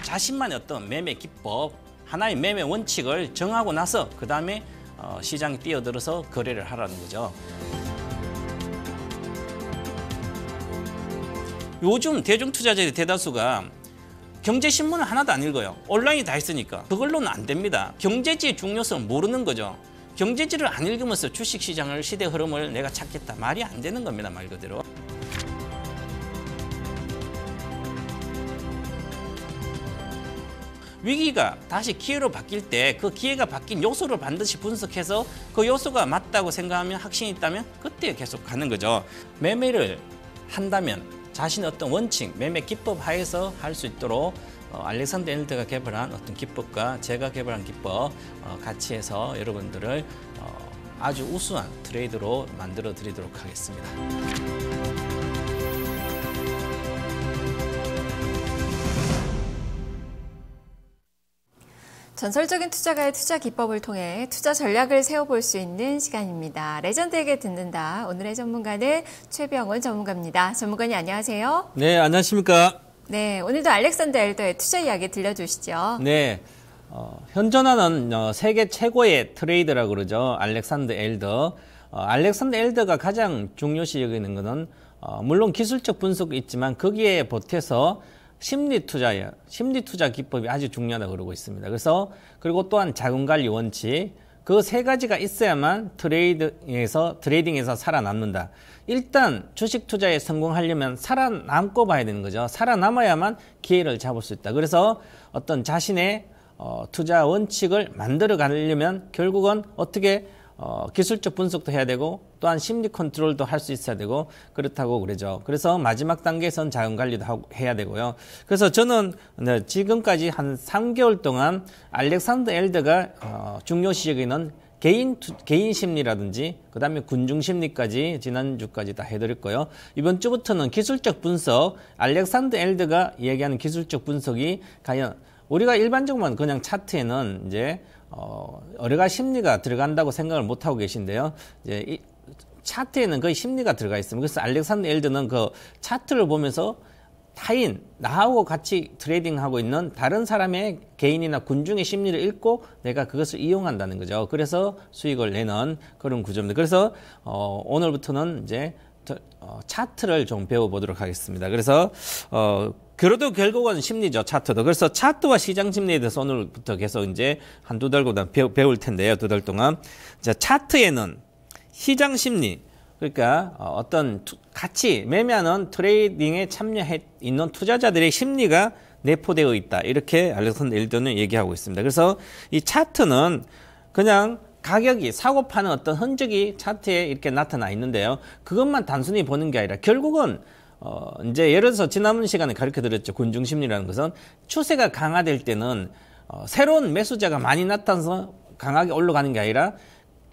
자신만의 어떤 매매 기법, 하나의 매매 원칙을 정하고 나서 그 다음에 시장에 뛰어들어서 거래를 하라는 거죠. 요즘 대중투자자의 대다수가 경제신문을 하나도 안 읽어요. 온라인이 다 있으니까. 그걸로는 안 됩니다. 경제지의 중요성을 모르는 거죠. 경제지를 안 읽으면서 주식시장을 시대 흐름을 내가 찾겠다. 말이 안 되는 겁니다. 말 그대로. 위기가 다시 기회로 바뀔 때 그 기회가 바뀐 요소를 반드시 분석해서 그 요소가 맞다고 생각하면 확신이 있다면 그때 계속 가는 거죠. 매매를 한다면 자신의 어떤 원칙, 매매 기법 하에서 할 수 있도록 알렉산더 엘더가 개발한 어떤 기법과 제가 개발한 기법 같이 해서 여러분들을 아주 우수한 트레이드로 만들어 드리도록 하겠습니다. 전설적인 투자가의 투자 기법을 통해 투자 전략을 세워볼 수 있는 시간입니다. 레전드에게 듣는다. 오늘의 전문가는 최병원 전문가입니다. 전문가님 안녕하세요. 네, 안녕하십니까. 네, 오늘도 알렉산더 엘더의 투자 이야기 들려주시죠. 네, 현존하는 세계 최고의 트레이더라고 그러죠. 알렉산더 엘더. 알렉산더 엘더가 가장 중요시 여기는 것은 물론 기술적 분석이 있지만 거기에 보태서 심리 투자 기법이 아주 중요하다고 그러고 있습니다. 그리고 또한 자금 관리 원칙, 그 세 가지가 있어야만 트레이딩에서 살아남는다. 일단 주식 투자에 성공하려면 살아남고 봐야 되는 거죠. 살아남아야만 기회를 잡을 수 있다. 그래서 어떤 자신의 투자 원칙을 만들어 가려면 결국은 어떻게 기술적 분석도 해야 되고 또한 심리 컨트롤도 할 수 있어야 되고 그렇다고 그러죠. 그래서 마지막 단계에선 자금 관리도 해야 되고요. 그래서 저는 지금까지 한 3개월 동안 알렉산더 엘더가 중요시 여기는 개인 심리라든지 그 다음에 군중 심리까지 지난주까지 다 해드릴 거예요. 이번 주부터는 기술적 분석, 알렉산더 엘더가 얘기하는 기술적 분석이 과연 우리가 일반적으로 그냥 차트에는 이제 여러 가지 심리가 들어간다고 생각을 못 하고 계신데요. 이제 이 차트에는 거의 심리가 들어가 있습니다. 그래서 알렉산더 엘더는 그 차트를 보면서 나하고 같이 트레이딩하고 있는 다른 사람의 개인이나 군중의 심리를 읽고 내가 그것을 이용한다는 거죠. 그래서 수익을 내는 그런 구조입니다. 그래서 오늘부터는 이제 차트를 좀 배워보도록 하겠습니다. 그래서 그래도 결국은 심리죠, 차트도. 그래서 차트와 시장 심리에 대해서 오늘부터 계속 이제 한 두 달보다 배울 텐데요, 두 달 동안. 자, 차트에는 시장 심리, 그러니까 어떤 같이 매매하는 트레이딩에 참여해 있는 투자자들의 심리가 내포되어 있다. 이렇게 알렉산더 엘더는 얘기하고 있습니다. 그래서 이 차트는 그냥 가격이 사고 파는 어떤 흔적이 차트에 이렇게 나타나 있는데요. 그것만 단순히 보는 게 아니라 결국은 이제 예를 들어서 지난 시간에 가르쳐 드렸죠. 군중 심리라는 것은 추세가 강화될 때는 새로운 매수자가 많이 나타나서 강하게 올라가는 게 아니라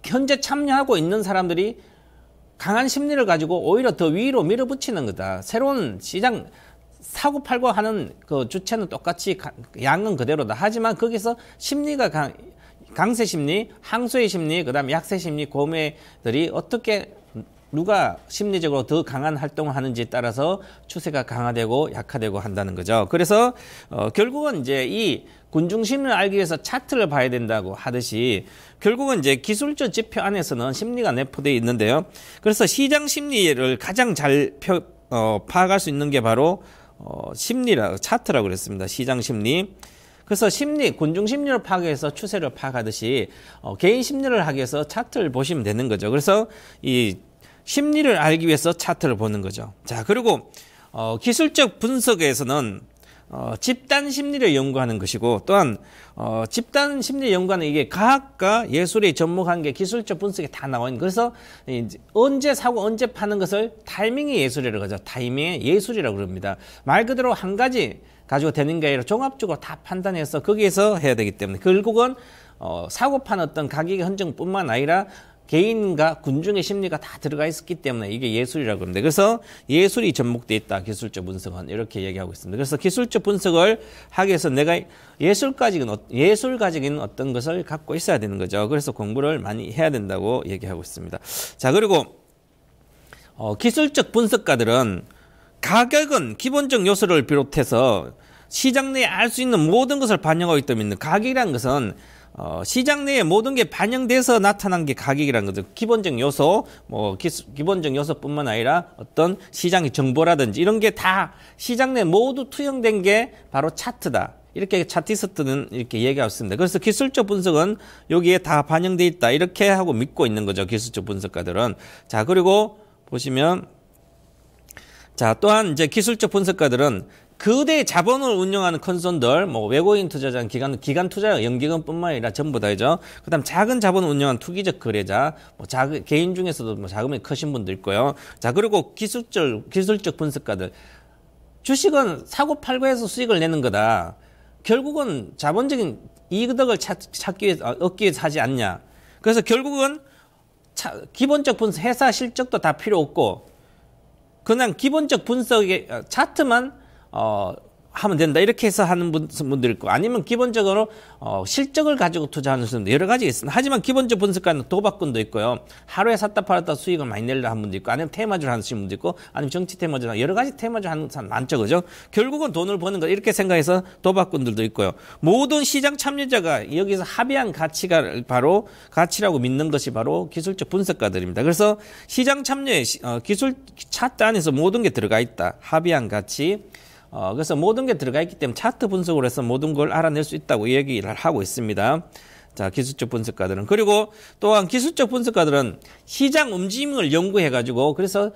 현재 참여하고 있는 사람들이 강한 심리를 가지고 오히려 더 위로 밀어붙이는 거다. 새로운 시장 사고 팔고 하는 그 주체는 똑같이 양은 그대로다. 하지만 거기서 심리가 강세 심리, 항소의 심리, 그다음에 약세 심리, 고매들이 어떻게 누가 심리적으로 더 강한 활동을 하는지에 따라서 추세가 강화되고 약화되고 한다는 거죠. 그래서 결국은 이제 이 군중 심리를 알기 위해서 차트를 봐야 된다고 하듯이 결국은 이제 기술적 지표 안에서는 심리가 내포되어 있는데요. 그래서 시장 심리를 가장 잘 파악할 수 있는 게 바로 차트라고 그랬습니다. 시장 심리. 그래서 군중 심리를 파악해서 추세를 파악하듯이 개인 심리를 하기 위해서 차트를 보시면 되는 거죠. 그래서 이 심리를 알기 위해서 차트를 보는 거죠. 자, 그리고 기술적 분석에서는 집단 심리를 연구하는 것이고 또한 집단 심리 연구하는 이게 과학과 예술이 접목한 게 기술적 분석에 다 나와 있는. 그래서 언제 사고 언제 파는 것을 타이밍의 예술이라고 하죠. 타이밍의 예술이라고 그럽니다. 말 그대로 한 가지 가지고 되는 게 아니라 종합적으로 다 판단해서 거기에서 해야 되기 때문에 결국은 사고 파는 어떤 가격의 흔적뿐만 아니라 개인과 군중의 심리가 다 들어가 있었기 때문에 이게 예술이라고 합니다. 그래서 예술이 접목되어 있다. 기술적 분석은 이렇게 얘기하고 있습니다. 그래서 기술적 분석을 하기 위해서 내가 예술가적인 어떤 것을 갖고 있어야 되는 거죠. 그래서 공부를 많이 해야 된다고 얘기하고 있습니다. 자, 그리고 기술적 분석가들은 가격은 기본적 요소를 비롯해서 시장 내에 알 수 있는 모든 것을 반영하고 있기 때문에 가격이라는 것은 시장 내에 모든 게 반영돼서 나타난 게 가격이라는 거죠. 기본적 요소, 기본적 요소뿐만 아니라 어떤 시장의 정보라든지 이런 게 다 시장 내에 모두 투영된 게 바로 차트다. 이렇게 차티스트는 이렇게 얘기하고 있습니다. 그래서 기술적 분석은 여기에 다 반영돼 있다. 이렇게 하고 믿고 있는 거죠. 기술적 분석가들은. 자, 그리고 보시면 자, 또한 이제 기술적 분석가들은 거대 자본을 운영하는 컨선들, 외국인 투자자, 기관 투자, 연기금뿐만 아니라 전부 다죠. 그다음 작은 자본을 운영하는 투기적 거래자, 개인 중에서도 자금이 크신 분도 있고요. 자, 그리고 기술적 분석가들, 주식은 사고 팔고 해서 수익을 내는 거다. 결국은 자본적인 이득을 찾기 위해서, 얻기 위해서 하지 않냐. 그래서 결국은 기본적 분석, 회사 실적도 다 필요 없고, 그냥 기본적 분석의 차트만 하면 된다. 이렇게 해서 하는 분들 있고, 아니면 기본적으로 실적을 가지고 투자하는 분들 여러 가지 있습니다. 하지만 기본적 분석가는 도박꾼도 있고요. 하루에 샀다 팔았다 수익을 많이 내려 하는 분도 있고, 아니면 테마주를 하는 분도 있고, 아니면 정치 테마주, 여러 가지 테마주 하는 사람 많죠, 그죠? 결국은 돈을 버는 거 이렇게 생각해서 도박꾼들도 있고요. 모든 시장 참여자가 여기서 합의한 가치가 바로 가치라고 믿는 것이 바로 기술적 분석가들입니다. 그래서 시장 참여에 기술 차트 안에서 모든 게 들어가 있다. 합의한 가치. 그래서 모든 게 들어가 있기 때문에 차트 분석을 해서 모든 걸 알아낼 수 있다고 얘기를 하고 있습니다. 자, 기술적 분석가들은. 그리고 또한 기술적 분석가들은 시장 움직임을 연구해가지고, 그래서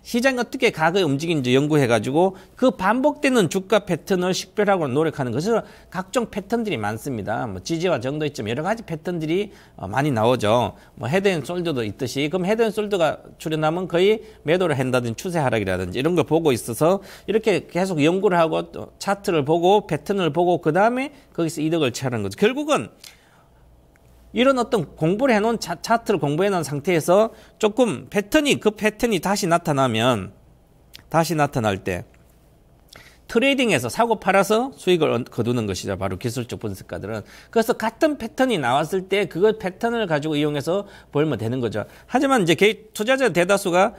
시장이 어떻게 과거에 움직이는지 연구해가지고 그 반복되는 주가 패턴을 식별하고 노력하는 것은 각종 패턴들이 많습니다. 지지와 정도이점 여러 가지 패턴들이 많이 나오죠. 헤드앤숄더도 있듯이, 그럼 헤드앤숄더가 출현하면 거의 매도를 한다든지 추세 하락이라든지 이런 걸 보고 있어서 이렇게 계속 연구를 하고 또 차트를 보고 패턴을 보고 그 다음에 거기서 이득을 취하는 거죠. 결국은 이런 어떤 공부를 해놓은 차트를 공부해놓은 상태에서 조금 그 패턴이 다시 나타날 때 트레이딩에서 사고 팔아서 수익을 거두는 것이죠. 바로 기술적 분석가들은. 그래서 같은 패턴이 나왔을 때 그걸 패턴을 가지고 이용해서 벌면 되는 거죠. 하지만 이제 투자자 대다수가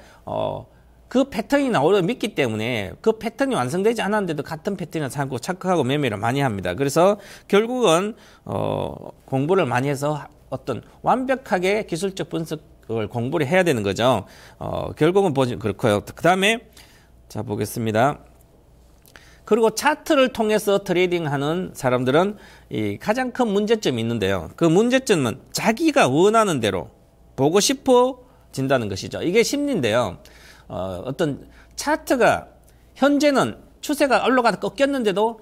그 패턴이 나오려 믿기 때문에 그 패턴이 완성되지 않았는데도 같은 패턴을 삼고 착각하고 매매를 많이 합니다. 그래서 결국은 공부를 많이 해서 어떤 완벽하게 기술적 분석을 공부를 해야 되는 거죠. 결국은 그렇고요. 그 다음에 자 보겠습니다. 그리고 차트를 통해서 트레이딩하는 사람들은 이 가장 큰 문제점이 있는데요. 그 문제점은 자기가 원하는 대로 보고 싶어진다는 것이죠. 이게 심리인데요. 어떤 차트가 현재는 추세가 올라가다 꺾였는데도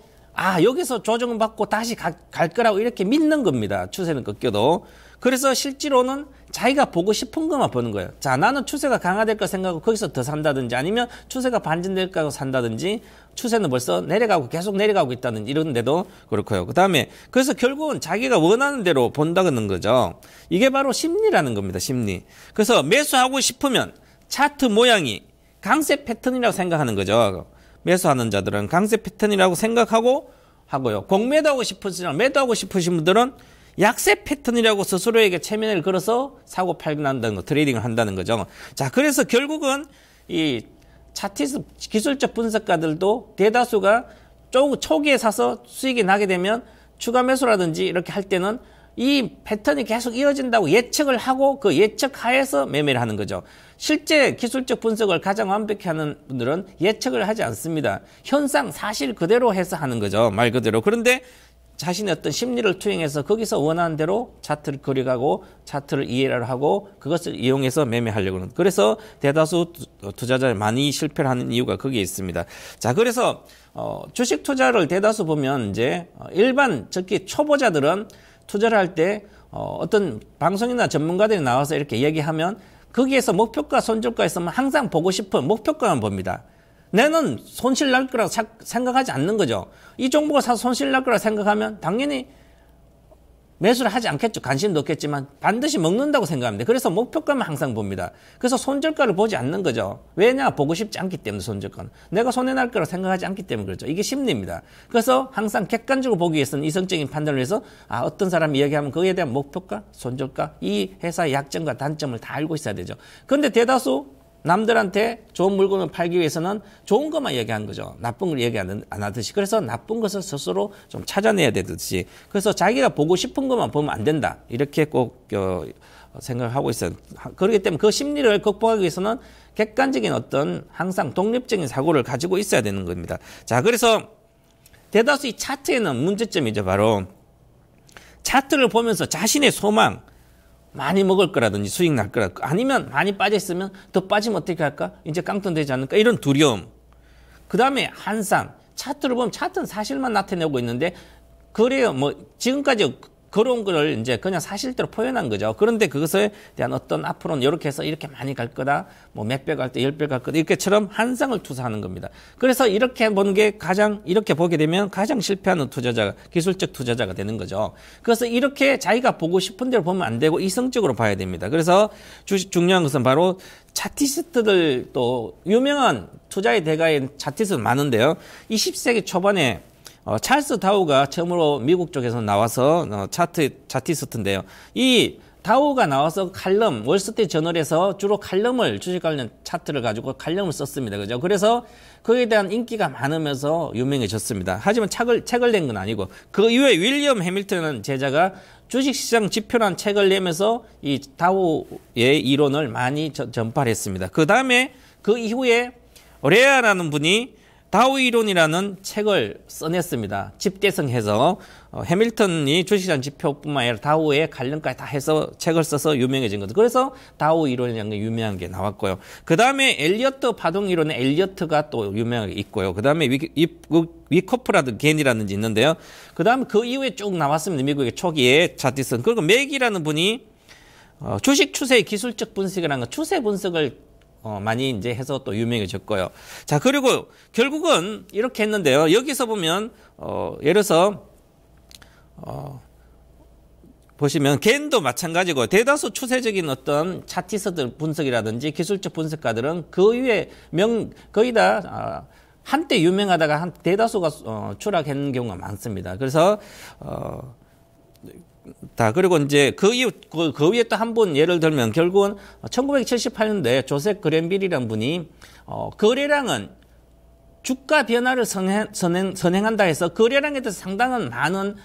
여기서 조정을 받고 다시 갈 거라고 이렇게 믿는 겁니다. 추세는 꺾여도. 그래서 실제로는 자기가 보고 싶은 것만 보는 거예요. 자, 나는 추세가 강화될 거 생각하고 거기서 더 산다든지, 아니면 추세가 반전될 거 산다든지, 추세는 벌써 내려가고 계속 내려가고 있다든지 이런데도 그렇고요. 그 다음에 그래서 결국은 자기가 원하는 대로 본다는 거죠. 이게 바로 심리라는 겁니다. 심리. 그래서 매수하고 싶으면 차트 모양이 강세 패턴이라고 생각하는 거죠. 매수하는 자들은 강세 패턴이라고 생각하고 하고요. 공매도하고 싶으시면, 매도하고 싶으신 분들은 약세 패턴이라고 스스로에게 체면을 걸어서 사고 팔고 난다는 거, 트레이딩을 한다는 거죠. 자, 그래서 결국은 이 차티스 기술적 분석가들도 대다수가 초기에 사서 수익이 나게 되면 추가 매수라든지 이렇게 할 때는 이 패턴이 계속 이어진다고 예측을 하고 그 예측 하에서 매매를 하는 거죠. 실제 기술적 분석을 가장 완벽히 하는 분들은 예측을 하지 않습니다. 현상, 사실 그대로 해서 하는 거죠. 말 그대로. 그런데 자신의 어떤 심리를 투영해서 거기서 원하는 대로 차트를 그려가고 차트를 이해를 하고 그것을 이용해서 매매하려고 하는. 그래서 대다수 투자자를 많이 실패를 하는 이유가 거기에 있습니다. 자, 그래서 주식 투자를 대다수 보면 이제 일반 특히 초보자들은 투자를 할 때 어떤 방송이나 전문가들이 나와서 이렇게 얘기하면 거기에서 목표가 손절가 있으면 항상 보고 싶은 목표가만 봅니다. 내는 손실 날 거라고 생각하지 않는 거죠. 이 종목을 사서 손실 날 거라고 생각하면 당연히 매수를 하지 않겠죠. 관심도 없겠지만 반드시 먹는다고 생각합니다. 그래서 목표가만 항상 봅니다. 그래서 손절가를 보지 않는 거죠. 왜냐? 보고 싶지 않기 때문에 손절가는. 내가 손해날 거라고 생각하지 않기 때문에 그렇죠. 이게 심리입니다. 그래서 항상 객관적으로 보기 위해서는 이성적인 판단을 해서 어떤 사람이 이야기하면 거기에 대한 목표가, 손절가, 이 회사의 약점과 단점을 다 알고 있어야 되죠. 그런데 대다수 남들한테 좋은 물건을 팔기 위해서는 좋은 것만 얘기하는 거죠. 나쁜 걸 얘기 안 하듯이. 그래서 나쁜 것을 스스로 좀 찾아내야 되듯이. 그래서 자기가 보고 싶은 것만 보면 안 된다. 이렇게 꼭 생각을 하고 있어요. 그렇기 때문에 그 심리를 극복하기 위해서는 객관적인 어떤 항상 독립적인 사고를 가지고 있어야 되는 겁니다. 자, 그래서 대다수 이 차트에는 문제점이죠. 바로 차트를 보면서 자신의 소망, 많이 먹을 거라든지 수익 날 거라, 아니면 많이 빠져 있으면 더 빠지면 어떻게 할까? 이제 깡통되지 않을까? 이런 두려움. 그 다음에 한상. 차트를 보면 차트는 사실만 나타내고 있는데, 그래요. 뭐, 지금까지 걸어온 거를 이제 그냥 사실대로 표현한 거죠. 그런데 그것에 대한 어떤 앞으로는 이렇게 해서 이렇게 많이 갈 거다. 뭐 몇 배 갈 때 10배 갈 거다. 이렇게처럼 한상을 투자하는 겁니다. 그래서 이렇게 보는 게 이렇게 보게 되면 가장 실패하는 투자자가, 기술적 투자자가 되는 거죠. 그래서 이렇게 자기가 보고 싶은 대로 보면 안 되고 이성적으로 봐야 됩니다. 그래서 중요한 것은 바로 차티스트들, 또 유명한 투자의 대가인 차티스트 많은데요. 20세기 초반에 찰스 다우가 처음으로 미국 쪽에서 나와서 차티스트인데요. 이 다우가 나와서 칼럼, 월스트리트 저널에서 주로 칼럼을, 주식 관련 차트를 가지고 칼럼을 썼습니다. 그죠? 그래서 그에 대한 인기가 많으면서 유명해졌습니다. 하지만 책을 낸 건 아니고, 그 이후에 윌리엄 해밀턴이라는 제자가 주식시장 지표라는 책을 내면서 이 다우의 이론을 많이 전파를 했습니다. 그 다음에 그 이후에 레아라는 분이 다우 이론이라는 책을 써냈습니다. 집대성해서 해밀턴이 주식시장 지표뿐만 아니라 다우의 관련까지 다 해서 책을 써서 유명해진 거죠. 그래서 다우 이론이라는 게 유명한 게 나왔고요. 그 다음에 엘리어트 파동 이론의 엘리어트가 또 유명하게 있고요. 그 다음에 위코프라든 겐이라든지 있는데요. 그 다음에 그 이후에 쭉 나왔습니다. 미국의 초기에 차티슨. 그리고 맥이라는 분이 주식 추세의 기술적 분석이라는 거, 추세 분석을 많이 이제 해서 또 유명해졌고요. 자, 그리고 결국은 이렇게 했는데요. 여기서 보면, 예를 들어서, 보시면, 겐도 마찬가지고, 대다수 추세적인 어떤 차티스트 분석이라든지 기술적 분석가들은 그 위에 거의 다, 한때 유명하다가 대다수가 추락한 경우가 많습니다. 그래서, 그리고 이제 그 위에 또 한 분 예를 들면 결국은 1978년도에 조셉 그랜빌이라는 분이 거래량은 주가 변화를 선행한다 해서 거래량에 대해서 상당한 많은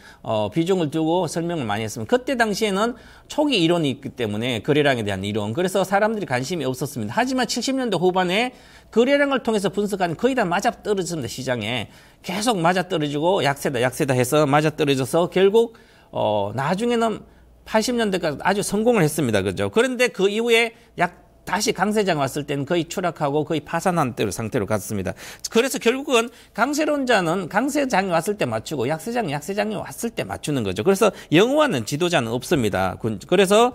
비중을 두고 설명을 많이 했습니다. 그때 당시에는 초기 이론이 있기 때문에 거래량에 대한 이론, 그래서 사람들이 관심이 없었습니다. 하지만 70년대 후반에 거래량을 통해서 분석하는 거의 다 맞아떨어졌습니다. 시장에 계속 맞아떨어지고 약세다 해서 맞아떨어져서 결국 나중에는 80년대까지 아주 성공을 했습니다. 그죠? 그런데 그 이후에 다시 강세장 왔을 때는 거의 추락하고 거의 파산한 상태로 갔습니다. 그래서 결국은 강세론자는 강세장이 왔을 때 맞추고 약세장이 왔을 때 맞추는 거죠. 그래서 영원한 지도자는 없습니다. 그래서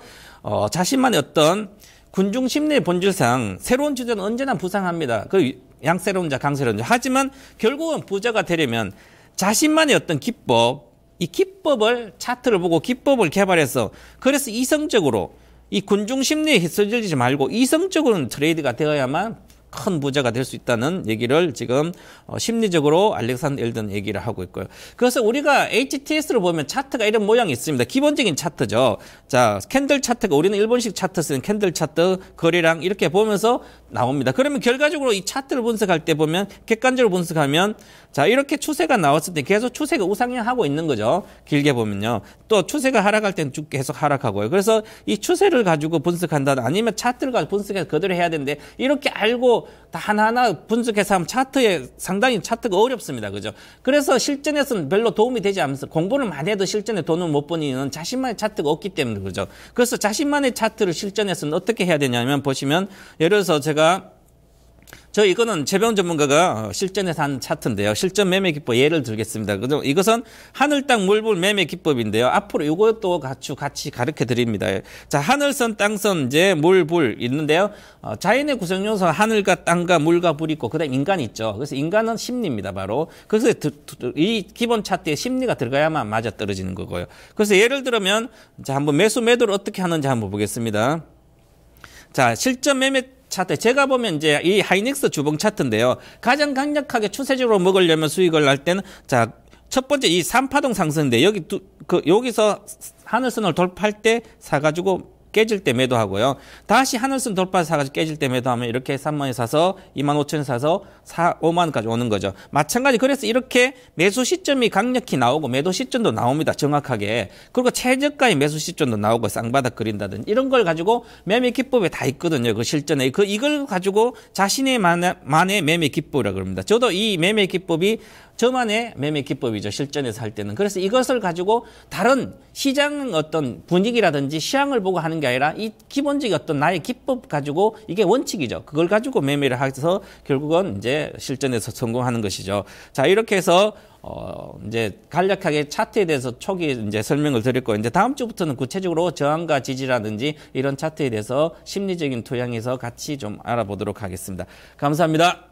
자신만의 어떤 군중 심리의 본질상 새로운 지도자는 언제나 부상합니다. 그 양세론자, 강세론자. 하지만 결국은 부자가 되려면 자신만의 어떤 기법, 이 기법을 차트를 보고 기법을 개발해서, 그래서 이성적으로 이 군중 심리에 휩쓸리지 말고 이성적으로는 트레이드가 되어야만 큰 부자가 될 수 있다는 얘기를 지금 심리적으로 알렉산더 엘든 얘기를 하고 있고요. 그래서 우리가 HTS를 보면 차트가 이런 모양이 있습니다. 기본적인 차트죠. 자, 캔들 차트가, 우리는 일본식 차트 쓰는 캔들 차트, 거래량 이렇게 보면서 나옵니다. 그러면 결과적으로 이 차트를 분석할 때 보면, 객관적으로 분석하면, 자, 이렇게 추세가 나왔을 때 계속 추세가 우상향하고 있는 거죠. 길게 보면요. 또 추세가 하락할 때는 쭉 계속 하락하고요. 그래서 이 추세를 가지고 분석한다, 아니면 차트를 가지고 분석해서 그대로 해야 되는데, 이렇게 알고 다 하나하나 분석해서 하면 상당히 차트가 어렵습니다. 그죠? 그래서 실전에서는 별로 도움이 되지 않으면서 공부를 많이 해도 실전에 돈을 못 버는 이유는 자신만의 차트가 없기 때문에 그죠? 그래서 자신만의 차트를 실전에서는 어떻게 해야 되냐면, 보시면 예를 들어서 이거는 최병훈 전문가가 실전에서 한 차트인데요. 실전 매매 기법 예를 들겠습니다. 그죠? 이것은 하늘, 땅, 물, 불 매매 기법인데요. 앞으로 이것도 같이 가르쳐 드립니다. 자, 하늘선, 땅선, 이제 물, 불 있는데요. 자연의 구성 요소 하늘과 땅과 물과 불이 있고, 그다음 인간이 있죠. 그래서 인간은 심리입니다, 바로. 그래서 이 기본 차트에 심리가 들어가야만 맞아 떨어지는 거고요. 그래서 예를 들면, 자, 한번 매수 매도를 어떻게 하는지 한번 보겠습니다. 자, 실전 매매 차트. 제가 보면 이제 이 하이닉스 주봉 차트인데요. 가장 강력하게 추세적으로 먹으려면 수익을 날 때는, 자, 첫 번째 이 3파동 상승인데, 여기서 하늘선을 돌파할 때 사가지고 깨질 때 매도하고요. 다시 하늘선 돌파 사가지고 깨질 때 매도하면 이렇게 3만 원에 사서 2만 5천 원에 사서 5만 원까지 오는 거죠. 마찬가지 그래서 이렇게 매수 시점이 강력히 나오고 매도 시점도 나옵니다. 정확하게. 그리고 최저가의 매수 시점도 나오고 쌍바닥 그린다든지 이런 걸 가지고 매매 기법에 다 있거든요. 그 실전에. 이걸 가지고 자신의 만의 매매 기법이라고 그럽니다. 저도 이 매매 기법이 저만의 매매 기법이죠. 실전에서 할 때는. 그래서 이것을 가지고 다른 시장 어떤 분위기라든지 시향을 보고 하는 게 아니라 이 기본적인 어떤 나의 기법 가지고 이게 원칙이죠. 그걸 가지고 매매를 해서 결국은 이제 실전에서 성공하는 것이죠. 자, 이렇게 해서 이제 간략하게 차트에 대해서 초기에 이제 설명을 드릴 거예요. 이제 다음 주부터는 구체적으로 저항과 지지라든지 이런 차트에 대해서 심리적인 토양에서 같이 좀 알아보도록 하겠습니다. 감사합니다.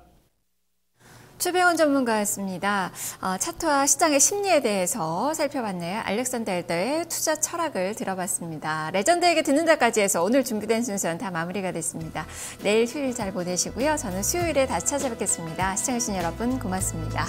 최병원 전문가였습니다. 차트와 시장의 심리에 대해서 살펴봤네요. 알렉산더 엘더의 투자 철학을 들어봤습니다. 레전드에게 듣는다까지 해서 오늘 준비된 순서는 다 마무리가 됐습니다. 내일 휴일 잘 보내시고요. 저는 수요일에 다시 찾아뵙겠습니다. 시청해주신 여러분 고맙습니다.